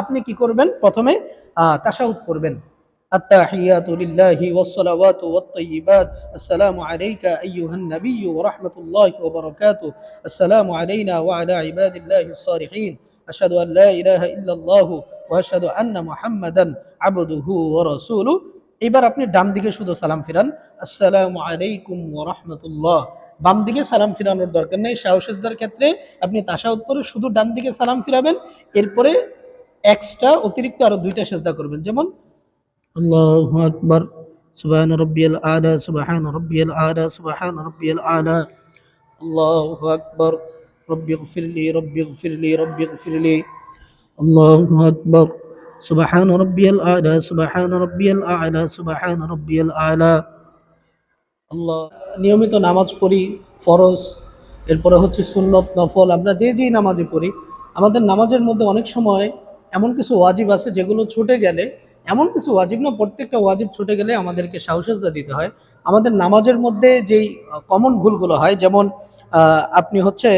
আপনি কি করবেন? প্রথমে তাশাহুদ পড়বেন। التحيات لله والصلوات والطيبات السلام عليك أيها النبي ورحمة الله وبركاته السلام علينا وعلى عباد الله الصالحين أشهد أن لا إله إلا الله وأشهد أن محمدا عبده ورسوله এবার আপনি ডান দিকে শুধু সালাম ফিরান আসসালামু আলাইকুম ওয়া রাহমাতুল্লাহ বাম দিকে সালাম ফিরানোর দরকার নেই শাহসেজদার ক্ষেত্রে আপনি তাশাহুদ পড়ে শুধু ডান দিকে সালাম ফিরাবেন এরপরে এক্সট্রা অতিরিক্ত আরো দুইটা সেজদা করবেন যেমন আল্লাহু আকবার সুবহান রাব্বিয়াল আলা সুবহান রাব্বিয়াল আলা সুবহান রাব্বিয়াল আলা আল্লাহু আকবার রব্বিগফিরলি রব্বিগফিরলি রব্বিগফিরলি আল্লাহু আকবার সুবহান রাব্বিয়াল আলা সুবহান রাব্বিয়াল আলা সুবহান রাব্বিয়াল আলা আল্লাহ নিয়মিত নামাজ পড়ি ফরজ এরপরে হচ্ছে সুন্নত নফল আমরা যেই নামাজে পড়ি আমাদের নামাজের মধ্যে অনেক সময় এমন কিছু ওয়াজিব আছে যেগুলো ছুটে গেলে এমন কিছু ওয়াজিব না প্রত্যেকটা ওয়াজিব ছুটে গেলে আমাদেরকে সাজদা দিতে হয় আমাদের নামাজের মধ্যে যেই কমন ভুলগুলো হয় যেমন আপনি হচ্ছে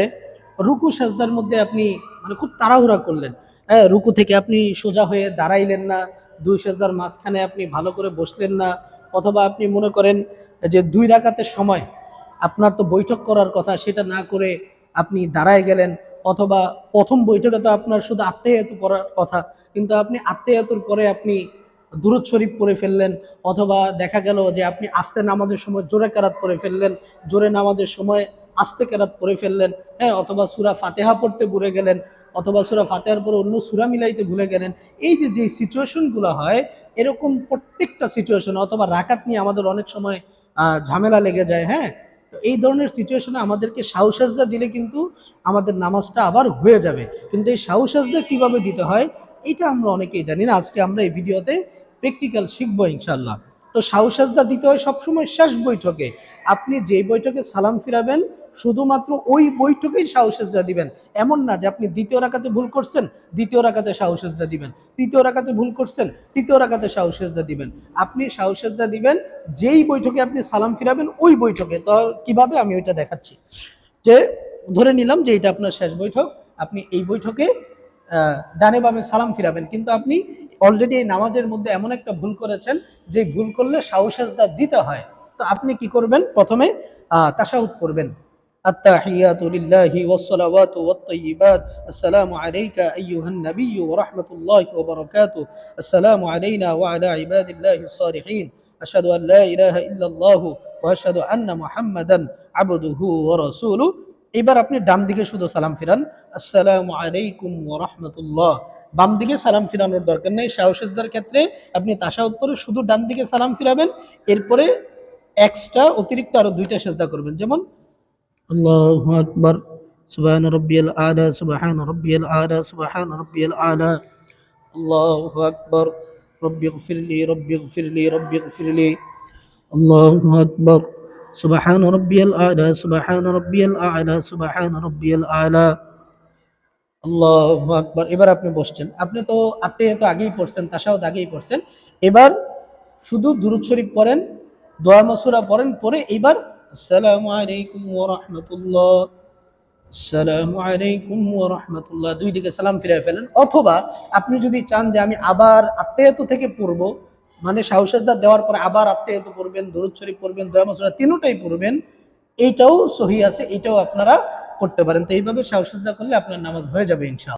রুকু সাজদার মধ্যে আপনি মানে খুব তাড়াহুড়া করলেন হ্যাঁ রুকু থেকে আপনি সোজা হয়ে দাঁড়াইলেন না দুই সাজদার মাঝখানে আপনি ভালো করে বসলেন না অথবা আপনি মনে করেন যে 2 রাকাতের সময় আপনার তো বৈঠক করার কথা সেটা না করে আপনি দাঁড়ায় গেলেন অথবা প্রথম বৈঠকে তো আপনার শুধু আত্মাহিয়াতু পড়ার কথা কিন্তু আপনি আত্মাহিয়াতুর পরে আপনি দুরূদ শরীফ পড়ে ফেললেন অথবা দেখা গেল যে আপনি আস্তে নামাজের সময় জোরে কেরাত পড়ে ফেললেন জোরে নামাজের সময় আস্তে কেরাত পড়ে ফেললেন হ্যাঁ অথবা সূরা ফাতিহা পড়তে ভুলে গেলেন অথবা সূরা ফাতিহার পরে অন্য সূরা মিলাইতে ভুলে গেলেন এই যে সিচুয়েশনগুলো হয় এরকম প্রত্যেকটা সিচুয়েশন অথবা রাকাত নিয়ে আমাদের অনেক সময় ঝামেলা লেগে যায় হ্যাঁ তো এই ধরনের সিচুয়েশনে আমাদেরকে সাজদা দিলে কিন্তু আমাদের নামাজটা আবার হয়ে যাবে কিন্তু এই সাজদা কিভাবে দিতে হয় এটা আমরা অনেকেই জানি না আজকে আমরা এই ভিডিওতে প্র্যাকটিক্যাল শিখবো ইনশাল্লাহ তো সাজদা দিতে হয় সবসময় শেষ বৈঠকে আপনি যেই বৈঠকে সালাম ফিরাবেন শুধুমাত্র ওই বৈঠকেই সাজদা দিবেন এমন না যে আপনি দ্বিতীয় রাকাতে ভুল করছেন দ্বিতীয় রাকাতে সাজদা দিবেন তৃতীয় রাকাতে ভুল করছেন তৃতীয় রাকাতে সাজদা দিবেন আপনি সাজদা দিবেন যেই বৈঠকে আপনি সালাম ফিরাবেন ওই বৈঠকে তো কিভাবে আমি ওইটা দেখাচ্ছি যে ধরে নিলাম যে এটা আপনার শেষ বৈঠক আপনি এই বৈঠকে ডানে বামে সালাম ফিরাবেন কিন্তু আপনি অলরেডি এই নামাজের মধ্যে এমন একটা ভুল করেছেন যে ভুল করলে সাজদা দিতে হয় তো আপনি কি করবেন প্রথমে তাশাহুদ পড়বেন التحيات لله والصلوات والطيبات السلام عليك أيها النبي ورحمة الله وبركاته السلام علينا وعلى عباد الله الصالحين أشهد أن لا إله إلا الله وأشهد أن محمدا عبده ورسوله এবার আপনি ডান দিকে শুধু সালাম ফিরান আসসালামু আলাইকুম ওয়া রাহমাতুল্লাহ বাম দিকে সালাম ফিরানোর দরকার নেই সাজদার ক্ষেত্রে আপনি তাশাহুদ পড়ে শুধু ডান দিকে সালাম ফিরাবেন এরপরে এক্সট্রা অতিরিক্ত আরো দুইটা সেজদা করবেন যেমন আল্লাহু আকবার সুবহান রাব্বিয়াল আলা সুবহান রাব্বিয়াল আলা সুবহান রাব্বিয়াল আলা আল্লাহু আকবার রব্বিগফিরলি রব্বিগফিরলি রব্বিগফিরলি আল্লাহু আকবার সুবহান রাব্বিয়াল আলা সুবহান রাব্বিয়াল আলা সুবহান রাব্বিয়াল আলা আল্লাহু আকবার এবার আপনি বসছেন আপনি তো আত্মাহিয়াতু আগেই পড়ছেন তাশাহুদ আগেই পড়ছেন এবার শুধু দুরূদ শরীফ পড়েন দোয়া মাসুরা পড়েন পরে এবার আসসালামু আলাইকুম ওয়া রাহমাতুল্লাহ আসসালামু আলাইকুম ওয়া রাহমাতুল্লাহ দুই দিকে সালাম ফিরিয়ে ফেলেন অথবা আপনি যদি চান যে আমি আবার আত্মাহিয়াতু থেকে পড়ব মানে সাজদা দেওয়ার পরে আবার আত্মাহিয়াতু পড়বেন দরুদ শরীফ পড়বেন দোয়া মাসুরা তিনটাই পড়বেন এইটাও সহিহ আছে এটাও আপনারা করতে পারেন তো এইভাবে সাজদা করলে আপনার নামাজ হয়ে যাবে ইনশাআল্লাহ